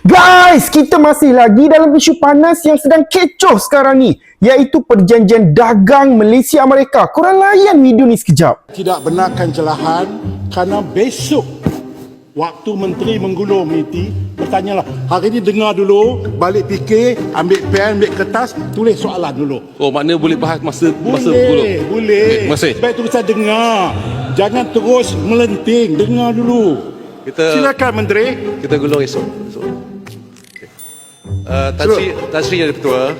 Guys, kita masih lagi dalam isu panas yang sedang kecoh sekarang ni, iaitu perjanjian dagang Malaysia-Amerika. Korang layan video ni sekejap. Tidak benarkan celahan kerana besok waktu menteri menggulung MITI, bertanyalah. Hari ni dengar dulu, balik fikir, ambil pen, ambil kertas, tulis soalan dulu. Oh, maknanya boleh bahas masa Boleh. Terima kasih. Baik terus saya dengar. Jangan terus melenting, dengar dulu. Silakan Menteri. Kita gulung esok. Tan Sri Yang Di-Pertua,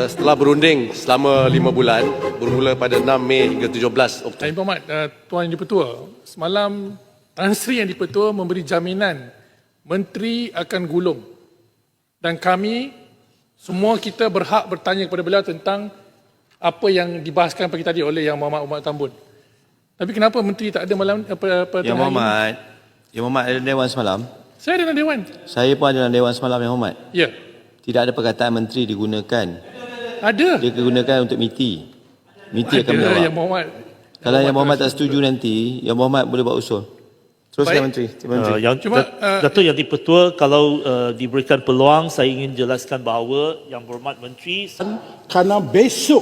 setelah berunding selama 5 bulan, bermula pada 6 Mei hingga 17 Oktober. Yang berhormat, Tuan Yang Di-Pertua, semalam Tan Sri Yang Di-Pertua memberi jaminan Menteri akan gulung. Dan kami, semua kita berhak bertanya kepada beliau tentang apa yang dibahaskan pagi tadi oleh Yang Berhormat Umar Tambun. Tapi kenapa Menteri tak ada malam Yang Berhormat ada Dewan semalam. Saya ada dalam Dewan. Saya pun ada dalam Dewan semalam, Yang Berhormat. Ya. Tidak ada perkataan menteri digunakan. Ada. Dia digunakan untuk MITI. MITI akan menjawab. Yang Berhormat. Kalau Yang Berhormat tak setuju nanti, Yang Berhormat boleh buat usul. Teruskan Menteri. Terima kasih. Datuk Yang Di-Pertua, kalau diberikan peluang, saya ingin jelaskan bahawa Yang Berhormat Menteri Kerana besok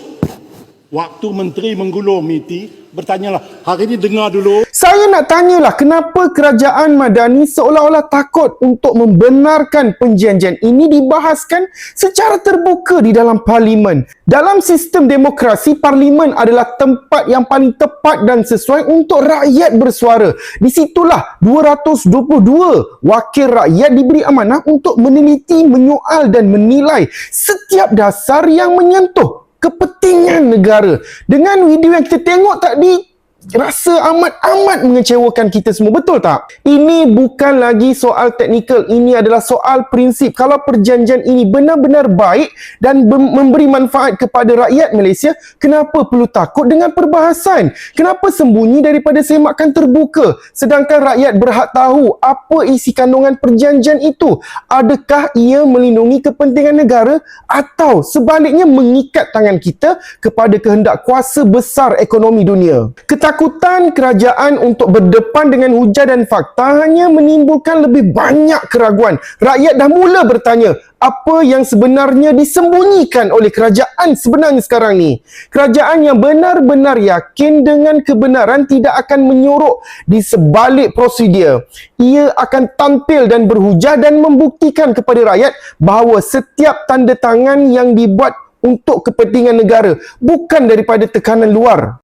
waktu menteri menggulung MITI, bertanyalah. Hari ni dengar dulu. Saya nak tanyalah, kenapa kerajaan Madani seolah-olah takut untuk membenarkan perjanjian ini dibahaskan secara terbuka di dalam parlimen. Dalam sistem demokrasi, parlimen adalah tempat yang paling tepat dan sesuai untuk rakyat bersuara. Di situlah 222 wakil rakyat diberi amanah untuk meneliti, menyoal dan menilai setiap dasar yang menyentuh kepentingan negara. Dengan video yang kita tengok tadi, rasa amat mengecewakan kita semua, betul tak? Ini bukan lagi soal teknikal, ini adalah soal prinsip. Kalau perjanjian ini benar-benar baik dan memberi manfaat kepada rakyat Malaysia, kenapa perlu takut dengan perbahasan? Kenapa sembunyi daripada semakan terbuka? Sedangkan rakyat berhak tahu apa isi kandungan perjanjian itu. Adakah ia melindungi kepentingan negara atau sebaliknya mengikat tangan kita kepada kehendak kuasa besar ekonomi dunia? Ketakutan kerajaan untuk berdepan dengan hujah dan fakta hanya menimbulkan lebih banyak keraguan. Rakyat dah mula bertanya, apa yang sebenarnya disembunyikan oleh kerajaan sebenarnya sekarang ni? Kerajaan yang benar-benar yakin dengan kebenaran tidak akan menyorok di sebalik prosedur. Ia akan tampil dan berhujah dan membuktikan kepada rakyat bahawa setiap tanda tangan yang dibuat untuk kepentingan negara, bukan daripada tekanan luar.